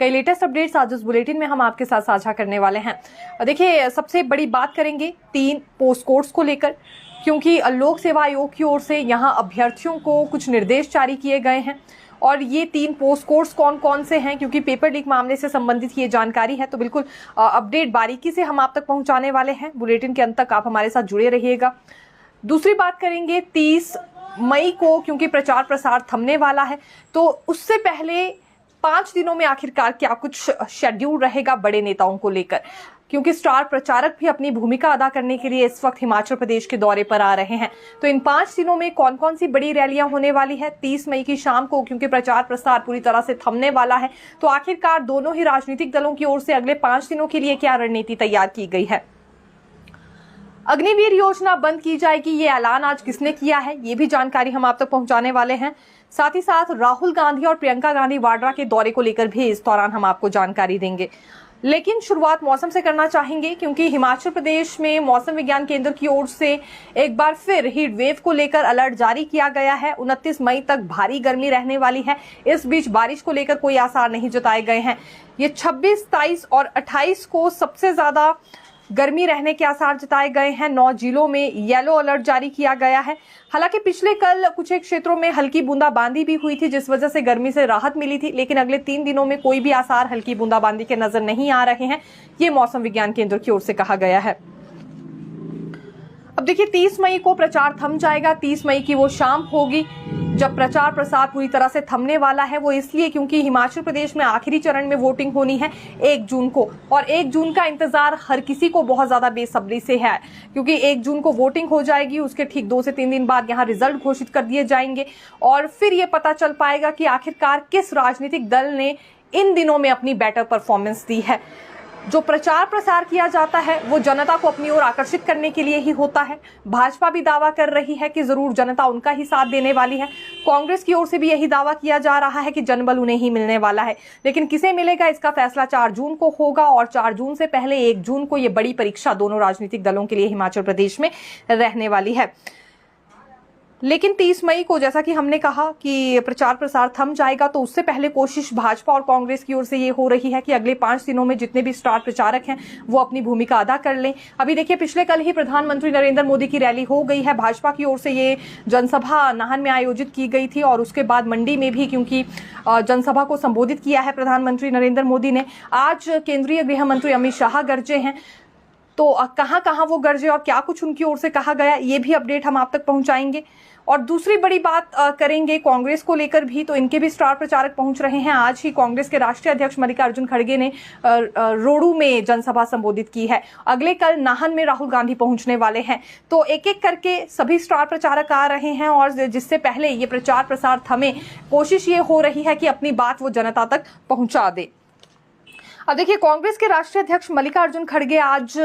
कई latest updates आज इस बुलेटिन में हम आपके साथ साझा करने वाले हैं। देखिए, सबसे बड़ी बात करेंगे 3 पोस्ट कोड्स को लेकर, क्योंकि लोक सेवा आयोग की ओर से यहाँ अभ्यर्थियों को कुछ निर्देश जारी किए गए हैं। और ये 3 पोस्ट कोड्स कौन कौन से हैं, क्योंकि पेपर लीक मामले से संबंधित ये जानकारी है, तो बिल्कुल अपडेट बारीकी से हम आप तक पहुंचाने वाले हैं। बुलेटिन के अंत तक आप हमारे साथ जुड़े रहिएगा। दूसरी बात करेंगे 30 मई को, क्योंकि प्रचार प्रसार थमने वाला है, तो उससे पहले 5 दिनों में आखिरकार क्या कुछ शेड्यूल रहेगा बड़े नेताओं को लेकर, क्योंकि स्टार प्रचारक भी अपनी भूमिका अदा करने के लिए इस वक्त हिमाचल प्रदेश के दौरे पर आ रहे हैं। तो इन 5 दिनों में कौन कौन सी बड़ी रैलियां होने वाली है 30 मई की शाम को, क्योंकि प्रचार प्रसार पूरी तरह से थमने वाला है, तो आखिरकार दोनों ही राजनीतिक दलों की ओर से अगले 5 दिनों के लिए क्या रणनीति तैयार की गई है। अग्निवीर योजना बंद की जाएगी, ये ऐलान आज किसने किया है, ये भी जानकारी हम आप तक पहुंचाने वाले हैं। साथ ही साथ राहुल गांधी और प्रियंका गांधी वाड्रा के दौरे को लेकर भी इस दौरान हम आपको जानकारी देंगे। लेकिन शुरुआत मौसम से करना चाहेंगे, क्योंकि हिमाचल प्रदेश में मौसम विज्ञान केंद्र की ओर से एक बार फिर हीट वेव को लेकर अलर्ट जारी किया गया है। 29 मई तक भारी गर्मी रहने वाली है। इस बीच बारिश को लेकर कोई आसार नहीं जताए गए हैं। ये 26, 23 और 28 को सबसे ज्यादा गर्मी रहने के आसार जताए गए हैं। 9 जिलों में येलो अलर्ट जारी किया गया है। हालांकि पिछले कल कुछ एक क्षेत्रों में हल्की बूंदाबांदी भी हुई थी, जिस वजह से गर्मी से राहत मिली थी, लेकिन अगले 3 दिनों में कोई भी आसार हल्की बूंदाबांदी के नजर नहीं आ रहे हैं, ये मौसम विज्ञान केंद्र की ओर से कहा गया है। अब देखिए, 30 मई को प्रचार थम जाएगा। 30 मई की वो शाम होगी जब प्रचार प्रसार पूरी तरह से थमने वाला है। वो इसलिए क्योंकि हिमाचल प्रदेश में आखिरी चरण में वोटिंग होनी है 1 जून को, और 1 जून का इंतजार हर किसी को बहुत ज्यादा बेसब्री से है, क्योंकि 1 जून को वोटिंग हो जाएगी। उसके ठीक 2 से 3 दिन बाद यहाँ रिजल्ट घोषित कर दिए जाएंगे, और फिर ये पता चल पाएगा कि आखिरकार किस राजनीतिक दल ने इन दिनों में अपनी बेटर परफॉर्मेंस दी है। जो प्रचार प्रसार किया जाता है वो जनता को अपनी ओर आकर्षित करने के लिए ही होता है। भाजपा भी दावा कर रही है कि जरूर जनता उनका ही साथ देने वाली है। कांग्रेस की ओर से भी यही दावा किया जा रहा है कि जनबल उन्हें ही मिलने वाला है, लेकिन किसे मिलेगा इसका फैसला 4 जून को होगा, और 4 जून से पहले 1 जून को ये बड़ी परीक्षा दोनों राजनीतिक दलों के लिए हिमाचल प्रदेश में रहने वाली है। लेकिन 30 मई को, जैसा कि हमने कहा कि प्रचार प्रसार थम जाएगा, तो उससे पहले कोशिश भाजपा और कांग्रेस की ओर से ये हो रही है कि अगले 5 दिनों में जितने भी स्टार प्रचारक हैं वो अपनी भूमिका अदा कर लें। अभी देखिए, पिछले कल ही प्रधानमंत्री नरेंद्र मोदी की रैली हो गई है। भाजपा की ओर से ये जनसभा नाहन में आयोजित की गई थी, और उसके बाद मंडी में भी, क्योंकि जनसभा को संबोधित किया है प्रधानमंत्री नरेंद्र मोदी ने। आज केंद्रीय गृह मंत्री अमित शाह गरजे हैं, तो कहां कहां वो गरजे और क्या कुछ उनकी ओर से कहा गया, ये भी अपडेट हम आप तक पहुंचाएंगे। और दूसरी बड़ी बात करेंगे कांग्रेस को लेकर भी, तो इनके भी स्टार प्रचारक पहुंच रहे हैं। आज ही कांग्रेस के राष्ट्रीय अध्यक्ष मल्लिकार्जुन खड़गे ने रोडू में जनसभा संबोधित की है। अगले कल नाहन में राहुल गांधी पहुंचने वाले हैं। तो एक एक करके सभी स्टार प्रचारक आ रहे हैं, और जिससे पहले ये प्रचार प्रसार थमे, कोशिश ये हो रही है कि अपनी बात वो जनता तक पहुंचा दे। अब देखिए, कांग्रेस के राष्ट्रीय अध्यक्ष मल्लिकार्जुन खड़गे आज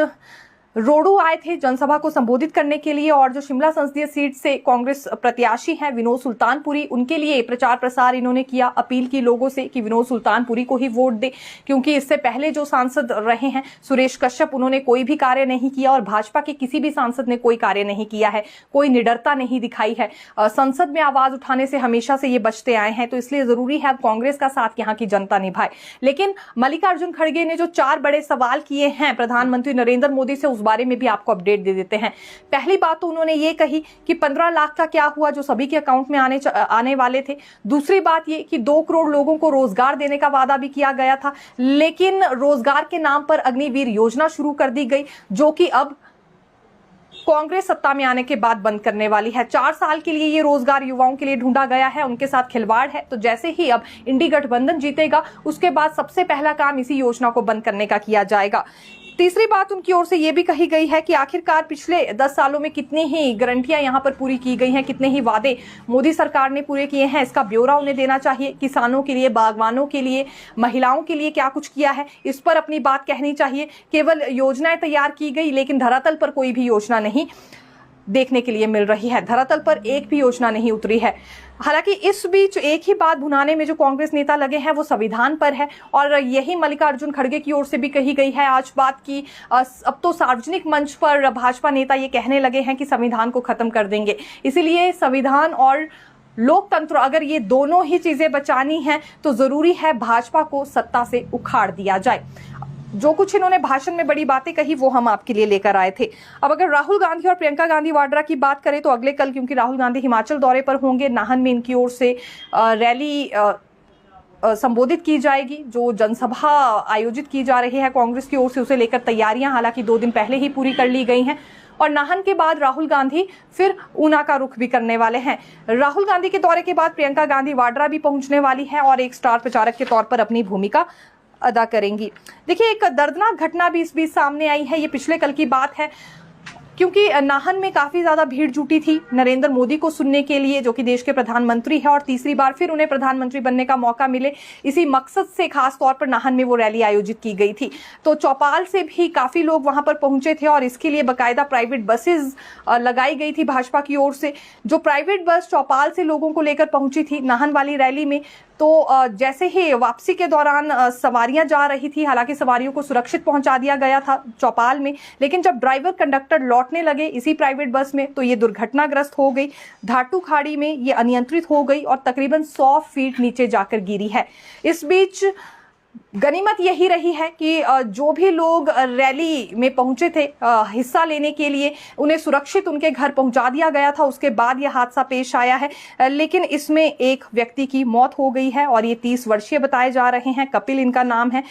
रोडू आए थे जनसभा को संबोधित करने के लिए, और जो शिमला संसदीय सीट से कांग्रेस प्रत्याशी हैं विनोद सुल्तानपुरी, उनके लिए प्रचार प्रसार इन्होंने किया। अपील की लोगों से कि विनोद सुल्तानपुरी को ही वोट दे, क्योंकि इससे पहले जो सांसद रहे हैं सुरेश कश्यप, उन्होंने कोई भी कार्य नहीं किया, और भाजपा के किसी भी सांसद ने कोई कार्य नहीं किया है, कोई निडरता नहीं दिखाई है। संसद में आवाज उठाने से हमेशा से ये बचते आए हैं, तो इसलिए जरूरी है कांग्रेस का साथ यहाँ की जनता निभाए। लेकिन मल्लिकार्जुन खड़गे ने जो 4 बड़े सवाल किए हैं प्रधानमंत्री नरेंद्र मोदी से, उस बारे में भी आपको अपडेट दे देते हैं। पहली बात तो उन्होंने ये कही कि 15 लाख का क्या हुआ जो सभी के अकाउंट में आने वाले थे। दूसरी बात ये कि 2 करोड़ लोगों को रोजगार देने का वादा भी किया गया था, लेकिन रोजगार के नाम पर अग्निवीर योजना शुरू कर दी गई, जो कि अब कांग्रेस सत्ता में आने के बाद बंद करने वाली है। 4 साल के लिए ये रोजगार युवाओं के लिए ढूंढा गया है, उनके साथ खिलवाड़ है। तो जैसे ही अब इंडी गठबंधन जीतेगा, उसके बाद सबसे पहला काम इसी योजना को बंद करने का किया जाएगा। तीसरी बात उनकी ओर से यह भी कही गई है कि आखिरकार पिछले 10 सालों में कितनी ही गारंटियां यहां पर पूरी की गई हैं, कितने ही वादे मोदी सरकार ने पूरे किए हैं, इसका ब्यौरा उन्हें देना चाहिए। किसानों के लिए, बागवानों के लिए, महिलाओं के लिए क्या कुछ किया है, इस पर अपनी बात कहनी चाहिए। केवल योजनाएं तैयार की गई, लेकिन धरातल पर कोई भी योजना नहीं देखने के लिए मिल रही है। धरातल पर एक भी योजना नहीं उतरी है। हालांकि इस बीच एक ही बात भुनाने में जो कांग्रेस नेता लगे हैं वो संविधान पर है, और यही मल्लिकार्जुन खड़गे की ओर से भी कही गई है आज बात की। अब तो सार्वजनिक मंच पर भाजपा नेता ये कहने लगे हैं कि संविधान को खत्म कर देंगे। इसीलिए संविधान और लोकतंत्र, अगर ये दोनों ही चीजें बचानी हैं तो जरूरी है भाजपा को सत्ता से उखाड़ दिया जाए। जो कुछ इन्होंने भाषण में बड़ी बातें कही वो हम आपके लिए लेकर आए थे। अब अगर राहुल गांधी और प्रियंका गांधी वाड्रा की बात करें तो अगले कल, क्योंकि राहुल गांधी हिमाचल दौरे पर होंगे, नाहन में इनकी ओर से रैली संबोधित की जाएगी। जो जनसभा आयोजित की जा रही है कांग्रेस की ओर से, उसे लेकर तैयारियां हालांकि 2 दिन पहले ही पूरी कर ली गई हैं। और नाहन के बाद राहुल गांधी फिर ऊना का रुख भी करने वाले हैं। राहुल गांधी के दौरे के बाद प्रियंका गांधी वाड्रा भी पहुंचने वाली है और एक स्टार प्रचारक के तौर पर अपनी भूमिका अदा करेंगी। देखिए, एक दर्दनाक घटना भी इस बीच सामने आई है। ये पिछले कल की बात है, क्योंकि नाहन में काफी ज्यादा भीड़ जुटी थी नरेंद्र मोदी को सुनने के लिए, जो कि देश के प्रधानमंत्री है और तीसरी बार फिर उन्हें प्रधानमंत्री बनने का मौका मिले, इसी मकसद से खास तौर पर नाहन में वो रैली आयोजित की गई थी। तो चौपाल से भी काफी लोग वहां पर पहुंचे थे और इसके लिए बाकायदा प्राइवेट बसेस लगाई गई थी भाजपा की ओर से। जो प्राइवेट बस चौपाल से लोगों को लेकर पहुंची थी नाहन वाली रैली में, तो जैसे ही वापसी के दौरान सवारियां जा रही थी, हालांकि सवारियों को सुरक्षित पहुंचा दिया गया था चौपाल में, लेकिन जब ड्राइवर कंडक्टर लौटने लगे इसी प्राइवेट बस में तो ये दुर्घटनाग्रस्त हो गई। धाटू खाड़ी में ये अनियंत्रित हो गई और तकरीबन 100 फीट नीचे जाकर गिरी है। इस बीच गनीमत यही रही है कि जो भी लोग रैली में पहुंचे थे हिस्सा लेने के लिए, उन्हें सुरक्षित उनके घर पहुंचा दिया गया था। उसके बाद यह हादसा पेश आया है, लेकिन इसमें एक व्यक्ति की मौत हो गई है और ये 30 वर्षीय बताए जा रहे हैं। कपिल इनका नाम है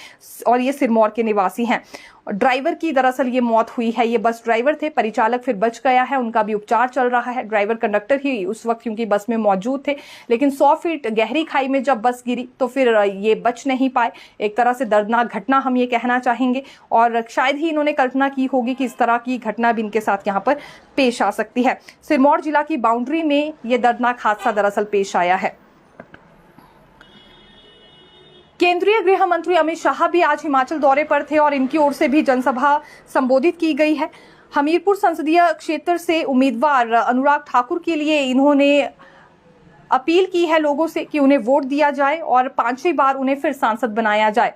और ये सिरमौर के निवासी हैं। ड्राइवर की दरअसल ये मौत हुई है। ये बस ड्राइवर थे, परिचालक फिर बच गया है, उनका भी उपचार चल रहा है। ड्राइवर कंडक्टर ही उस वक्त क्योंकि बस में मौजूद थे, लेकिन 100 फीट गहरी खाई में जब बस गिरी तो फिर ये बच नहीं पाए। एक तरह से दर्दनाक घटना हम ये कहना चाहेंगे और शायद ही इन्होंने कल्पना की होगी कि इस तरह की घटना भी इनके साथ यहाँ पर पेश आ सकती है। सिरमौर जिला की बाउंड्री में ये दर्दनाक हादसा दरअसल पेश आया है। केंद्रीय गृह मंत्री अमित शाह भी आज हिमाचल दौरे पर थे और इनकी ओर से भी जनसभा संबोधित की गई है। हमीरपुर संसदीय क्षेत्र से उम्मीदवार अनुराग ठाकुर के लिए इन्होंने अपील की है लोगों से कि उन्हें वोट दिया जाए और 5वीं बार उन्हें फिर सांसद बनाया जाए।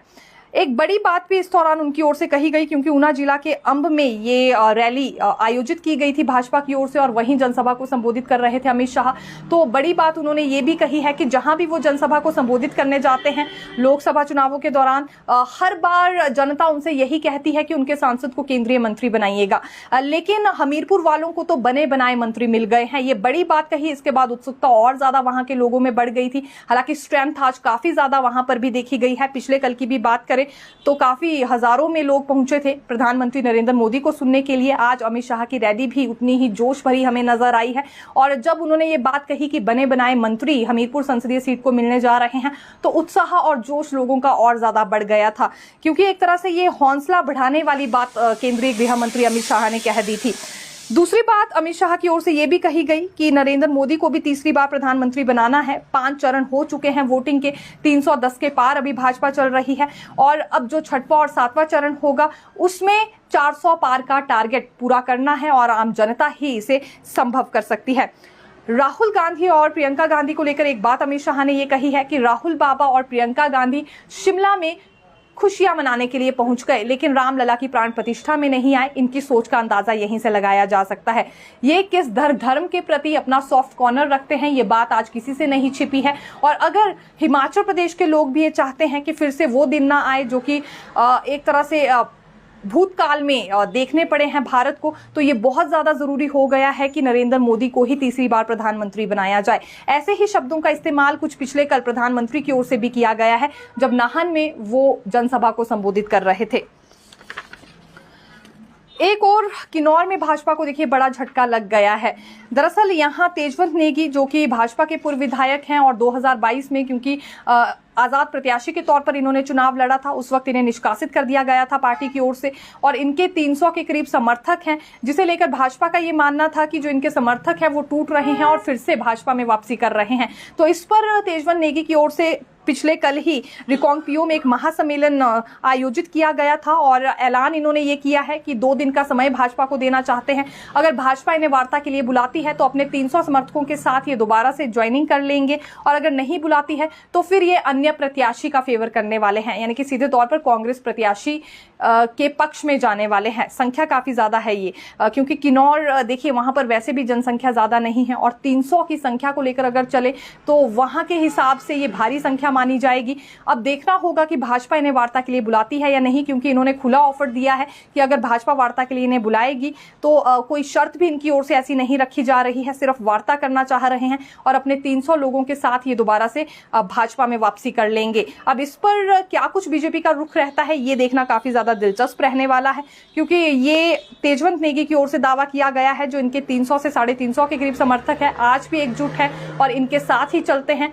एक बड़ी बात भी इस दौरान उनकी ओर से कही गई, क्योंकि ऊना जिला के अंब में ये रैली आयोजित की गई थी भाजपा की ओर से और वहीं जनसभा को संबोधित कर रहे थे अमित शाह। तो बड़ी बात उन्होंने ये भी कही है कि जहां भी वो जनसभा को संबोधित करने जाते हैं लोकसभा चुनावों के दौरान, हर बार जनता उनसे यही कहती है कि उनके सांसद को केंद्रीय मंत्री बनाइएगा, लेकिन हमीरपुर वालों को तो बने बनाए मंत्री मिल गए हैं। ये बड़ी बात कही। इसके बाद उत्सुकता और ज्यादा वहां के लोगों में बढ़ गई थी। हालांकि स्ट्रेंथ आज काफी ज्यादा वहां पर भी देखी गई है। पिछले कल की भी बात करें तो काफी हजारों में लोग पहुंचे थे प्रधानमंत्री नरेंद्र मोदी को सुनने के लिए। आज अमित शाह की रैली भी उतनी ही जोश भरी हमें नजर आई है और जब उन्होंने ये बात कही कि बने बनाए मंत्री हमीरपुर संसदीय सीट को मिलने जा रहे हैं तो उत्साह और जोश लोगों का और ज्यादा बढ़ गया था, क्योंकि एक तरह से ये हौसला बढ़ाने वाली बात केंद्रीय गृह मंत्री अमित शाह ने कह दी थी। दूसरी बात अमित शाह की ओर से यह भी कही गई कि नरेंद्र मोदी को भी तीसरी बार प्रधानमंत्री बनाना है। 5 चरण हो चुके हैं वोटिंग के, 310 के पार अभी भाजपा चल रही है और अब जो 6वां और 7वां चरण होगा उसमें 400 पार का टारगेट पूरा करना है और आम जनता ही इसे संभव कर सकती है। राहुल गांधी और प्रियंका गांधी को लेकर एक बात अमित शाह ने यह कही है कि राहुल बाबा और प्रियंका गांधी शिमला में खुशियां मनाने के लिए पहुंच गए, लेकिन रामलला की प्राण प्रतिष्ठा में नहीं आए। इनकी सोच का अंदाजा यहीं से लगाया जा सकता है। ये किस धर्म के प्रति अपना सॉफ्ट कॉर्नर रखते हैं, ये बात आज किसी से नहीं छिपी है। और अगर हिमाचल प्रदेश के लोग भी ये चाहते हैं कि फिर से वो दिन ना आए जो कि एक तरह से भूतकाल में देखने पड़े हैं भारत को, तो ये बहुत ज्यादा जरूरी हो गया है कि नरेंद्र मोदी को ही तीसरी बार प्रधानमंत्री बनाया जाए। ऐसे ही शब्दों का इस्तेमाल कुछ पिछले कल प्रधानमंत्री की ओर से भी किया गया है जब नाहन में वो जनसभा को संबोधित कर रहे थे। एक और किन्नौर में भाजपा को देखिए बड़ा झटका लग गया है। दरअसल यहां तेजवंत नेगी जो कि भाजपा के पूर्व विधायक हैं और 2022 में क्योंकि आजाद प्रत्याशी के तौर पर इन्होंने चुनाव लड़ा था, उस वक्त इन्हें निष्कासित कर दिया गया था पार्टी की ओर से और इनके 300 के करीब समर्थक हैं, जिसे लेकर भाजपा का ये मानना था कि जो इनके समर्थक हैं वो टूट रहे हैं और फिर से भाजपा में वापसी कर रहे हैं। तो इस पर तेजवंत नेगी की ओर से पिछले कल ही रिकांगपिओ में एक महासम्मेलन आयोजित किया गया था और ऐलान इन्होंने ये किया है कि 2 दिन का समय भाजपा को देना चाहते हैं। अगर भाजपा इन्हें वार्ता के लिए बुलाती है तो अपने 300 समर्थकों के साथ ये दोबारा से ज्वाइनिंग कर लेंगे और अगर नहीं बुलाती है तो फिर ये अन्य प्रत्याशी का फेवर करने वाले हैं, यानी कि सीधे तौर पर कांग्रेस प्रत्याशी के पक्ष में जाने वाले हैं। संख्या काफी ज्यादा है ये, क्योंकि किन्नौर देखिए वहां पर वैसे भी जनसंख्या ज्यादा नहीं है और 300 की संख्या को लेकर अगर चले तो वहां के हिसाब से ये भारी संख्या मानी जाएगी। अब देखना होगा कि भाजपा इन्हें वार्ता के लिए बुलाती है या नहीं, क्योंकि इन्होंने खुला ऑफर दिया है कि अगर भाजपा वार्ता के लिए इन्हें बुलाएगी तो कोई शर्त भी इनकी ओर से ऐसी नहीं रखी जा रही है, सिर्फ वार्ता करना चाह रहे हैं और अपने 300 लोगों के साथ ये दोबारा से भाजपा में वापसी कर लेंगे। अब इस पर क्या कुछ बीजेपी का रुख रहता है ये देखना काफी ज्यादा दिलचस्प रहने वाला है, क्योंकि ये तेजवंत नेगी की ओर से दावा किया गया है जो इनके 300 से 350 के करीब समर्थक है, आज भी एकजुट है और इनके साथ ही चलते हैं।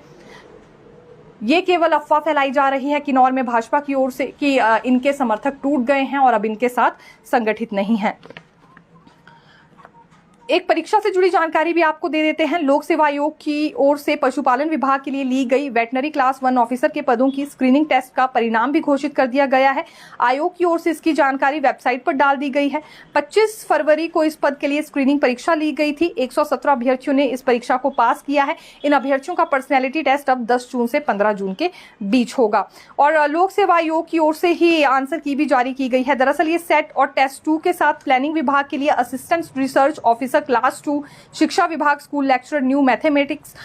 ये केवल अफवाह फैलाई जा रही है किन्नौर में भाजपा की ओर से कि इनके समर्थक टूट गए हैं और अब इनके साथ संगठित नहीं हैं। एक परीक्षा से जुड़ी जानकारी भी आपको दे देते हैं। लोक सेवा आयोग की ओर से पशुपालन विभाग के लिए ली गई वेटनरी क्लास 1 ऑफिसर के पदों की स्क्रीनिंग टेस्ट का परिणाम भी घोषित कर दिया गया है। आयोग की ओर से इसकी जानकारी वेबसाइट पर डाल दी गई है। 25 फरवरी को इस पद के लिए स्क्रीनिंग परीक्षा ली गई थी। 117 अभ्यर्थियों ने इस परीक्षा को पास किया है। इन अभ्यर्थियों का पर्सनैलिटी टेस्ट अब 10 जून से 15 जून के बीच होगा और लोक सेवा आयोग की ओर से ही आंसर की भी जारी की गई है। दरअसल ये सेट और टेस्ट 2 के साथ प्लानिंग विभाग के लिए असिस्टेंट रिसर्च ऑफिसर क्लास 2, शिक्षा विभाग school lecturer new mathematics,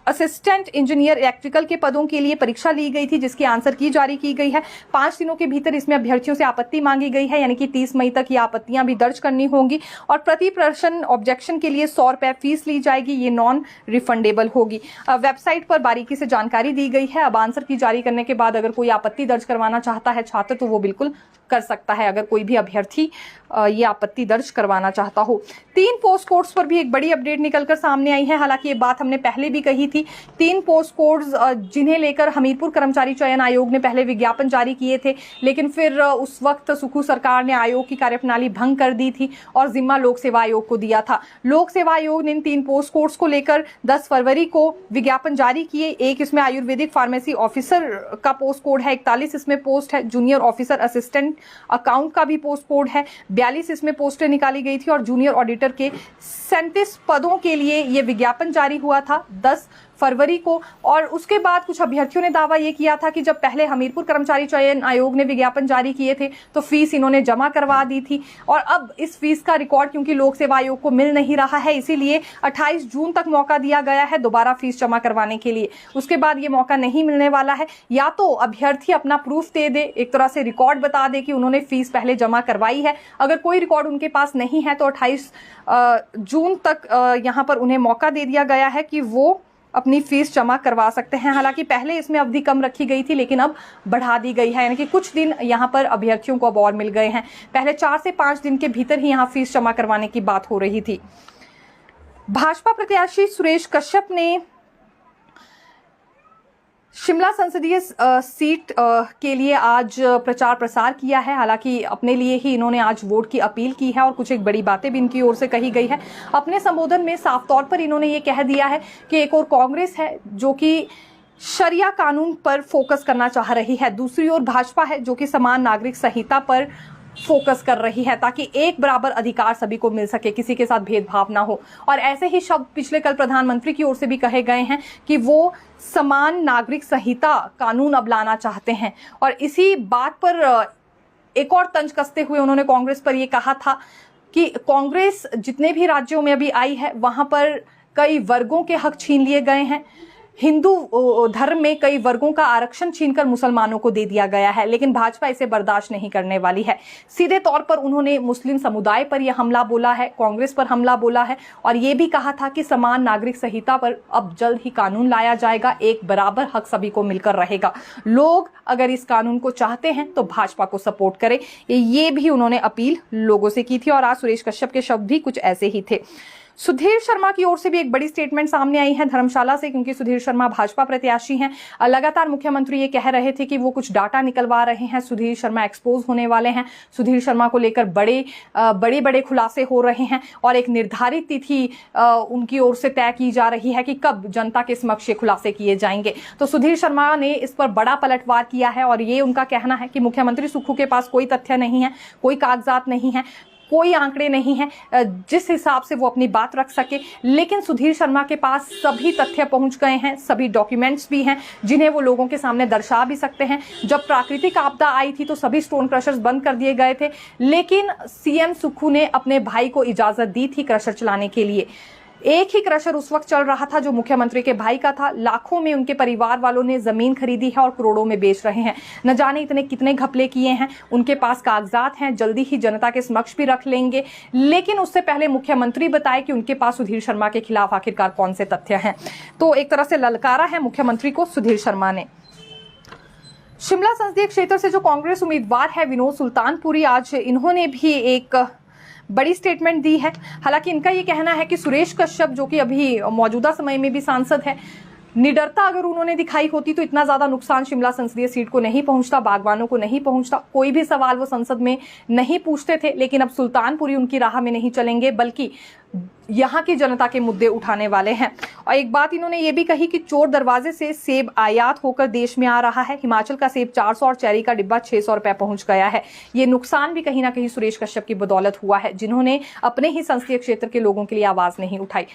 assistant engineer electrical के पदों के लिए परीक्षा ली गई थी, जिसकी आंसर की जारी की गई है। 5 दिनों के भीतर इसमें अभ्यर्थियों से आपत्ति मांगी गई है, यानी कि 30 मई तक ये आपत्तियां भी दर्ज करनी होंगी और प्रति प्रश्न ऑब्जेक्शन के लिए 100 रुपए फीस ली जाएगी। ये नॉन रिफंडेबल होगी। वेबसाइट पर बारीकी से जानकारी दी गई है। अब आंसर की जारी करने के बाद अगर कोई आपत्ति दर्ज करवाना चाहता है छात्र तो वो बिल्कुल कर सकता है, अगर कोई भी अभ्यर्थी ये आपत्ति दर्ज करवाना चाहता हो। 3 पोस्ट कोड्स पर भी एक बड़ी अपडेट निकलकर सामने आई है। हालांकि ये बात हमने पहले भी कही थी। 3 पोस्ट कोड्स जिन्हें लेकर हमीरपुर कर्मचारी चयन आयोग ने पहले विज्ञापन जारी किए थे, लेकिन फिर उस वक्त सुखू सरकार ने आयोग की कार्यप्रणाली भंग कर दी थी और जिम्मा लोक सेवा आयोग को दिया था। लोक सेवा आयोग ने इन 3 पोस्ट कोड्स को लेकर 10 फरवरी को विज्ञापन जारी किए। एक इसमें आयुर्वेदिक फार्मेसी ऑफिसर का पोस्ट कोड है, 41 इसमें पोस्ट है, जूनियर ऑफिसर असिस्टेंट अकाउंट का भी पोस्ट कोड है, 42 इसमें पोस्टें निकाली गई थी और जूनियर ऑडिटर के 37 पदों के लिए यह विज्ञापन जारी हुआ था 10 फरवरी को। और उसके बाद कुछ अभ्यर्थियों ने दावा यह किया था कि जब पहले हमीरपुर कर्मचारी चयन आयोग ने विज्ञापन जारी किए थे तो फीस इन्होंने जमा करवा दी थी और अब इस फीस का रिकॉर्ड क्योंकि लोक सेवा आयोग को मिल नहीं रहा है, इसीलिए 28 जून तक मौका दिया गया है दोबारा फीस जमा करवाने के लिए। उसके बाद ये मौका नहीं मिलने वाला है। या तो अभ्यर्थी अपना प्रूफ दे दे, एक तरह से रिकॉर्ड बता दे कि उन्होंने फीस पहले जमा करवाई है। अगर कोई रिकॉर्ड उनके पास नहीं है तो 28 जून तक यहाँ पर उन्हें मौका दे दिया गया है कि वो अपनी फीस जमा करवा सकते हैं। हालांकि पहले इसमें अवधि कम रखी गई थी लेकिन अब बढ़ा दी गई है, यानी कि कुछ दिन यहाँ पर अभ्यर्थियों को अब और मिल गए हैं। पहले 4 से 5 दिन के भीतर ही यहाँ फीस जमा करवाने की बात हो रही थी। भाजपा प्रत्याशी सुरेश कश्यप ने शिमला संसदीय सीट के लिए आज प्रचार प्रसार किया है। हालांकि अपने लिए ही इन्होंने आज वोट की अपील की है और कुछ एक बड़ी बातें भी इनकी ओर से कही गई है। अपने संबोधन में साफ तौर पर इन्होंने ये कह दिया है कि एक और कांग्रेस है जो कि शरिया कानून पर फोकस करना चाह रही है, दूसरी ओर भाजपा है जो कि समान नागरिक संहिता पर फोकस कर रही है ताकि एक बराबर अधिकार सभी को मिल सके, किसी के साथ भेदभाव ना हो। और ऐसे ही शब्द पिछले कल प्रधानमंत्री की ओर से भी कहे गए हैं कि वो समान नागरिक संहिता कानून अब लाना चाहते हैं। और इसी बात पर एक और तंज कसते हुए उन्होंने कांग्रेस पर यह कहा था कि कांग्रेस जितने भी राज्यों में अभी आई है वहां पर कई वर्गों के हक छीन लिए गए हैं। हिंदू धर्म में कई वर्गों का आरक्षण छीनकर मुसलमानों को दे दिया गया है, लेकिन भाजपा इसे बर्दाश्त नहीं करने वाली है। सीधे तौर पर उन्होंने मुस्लिम समुदाय पर यह हमला बोला है, कांग्रेस पर हमला बोला है और ये भी कहा था कि समान नागरिक संहिता पर अब जल्द ही कानून लाया जाएगा, एक बराबर हक सभी को मिलकर रहेगा। लोग अगर इस कानून को चाहते हैं तो भाजपा को सपोर्ट करें, ये भी उन्होंने अपील लोगों से की थी। और आज सुरेश कश्यप के शब्द भी कुछ ऐसे ही थे। सुधीर शर्मा की ओर से भी एक बड़ी स्टेटमेंट सामने आई है धर्मशाला से, क्योंकि सुधीर शर्मा भाजपा प्रत्याशी हैं। लगातार मुख्यमंत्री ये कह रहे थे कि वो कुछ डाटा निकलवा रहे हैं, सुधीर शर्मा एक्सपोज होने वाले हैं, सुधीर शर्मा को लेकर बड़े बड़े खुलासे हो रहे हैं और एक निर्धारित तिथि उनकी ओर से तय की जा रही है कि कब जनता के समक्ष ये खुलासे किए जाएंगे। तो सुधीर शर्मा ने इस पर बड़ा पलटवार किया है और ये उनका कहना है कि मुख्यमंत्री सुक्खू के पास कोई तथ्य नहीं है, कोई कागजात नहीं है, कोई आंकड़े नहीं है जिस हिसाब से वो अपनी बात रख सके। लेकिन सुधीर शर्मा के पास सभी तथ्य पहुंच गए हैं, सभी डॉक्यूमेंट्स भी हैं जिन्हें वो लोगों के सामने दर्शा भी सकते हैं। जब प्राकृतिक आपदा आई थी तो सभी स्टोन क्रशर्स बंद कर दिए गए थे, लेकिन सीएम सुक्खू ने अपने भाई को इजाजत दी थी क्रशर चलाने के लिए। एक ही क्रशर उस वक्त चल रहा था जो मुख्यमंत्री के भाई का था। लाखों में उनके परिवार वालों ने जमीन खरीदी है और करोड़ों में बेच रहे हैं। न जाने इतने कितने घपले किए हैं, उनके पास कागजात हैं, जल्दी ही जनता के समक्ष भी रख लेंगे। लेकिन उससे पहले मुख्यमंत्री बताए कि उनके पास सुधीर शर्मा के खिलाफ आखिरकार कौन से तथ्य हैं। तो एक तरह से ललकारा है मुख्यमंत्री को सुधीर शर्मा ने। शिमला संसदीय क्षेत्र से जो कांग्रेस उम्मीदवार है विनोद सुल्तानपुरी, आज इन्होंने भी एक बड़ी स्टेटमेंट दी है। हालांकि इनका ये कहना है कि सुरेश कश्यप, जो कि अभी मौजूदा समय में भी सांसद है, निडरता अगर उन्होंने दिखाई होती तो इतना ज्यादा नुकसान शिमला संसदीय सीट को नहीं पहुंचता, बागवानों को नहीं पहुंचता, कोई भी सवाल वो संसद में नहीं पूछते थे। लेकिन अब सुल्तानपुरी उनकी राह में नहीं चलेंगे, बल्कि यहाँ की जनता के मुद्दे उठाने वाले हैं। और एक बात इन्होंने ये भी कही कि चोर दरवाजे से सेब आयात होकर देश में आ रहा है। हिमाचल का सेब 400 और चेरी का डिब्बा 600 रुपए पहुंच गया है। ये नुकसान भी कहीं ना कहीं सुरेश कश्यप की बदौलत हुआ है, जिन्होंने अपने ही संसदीय क्षेत्र के लोगों के लिए आवाज नहीं उठाई।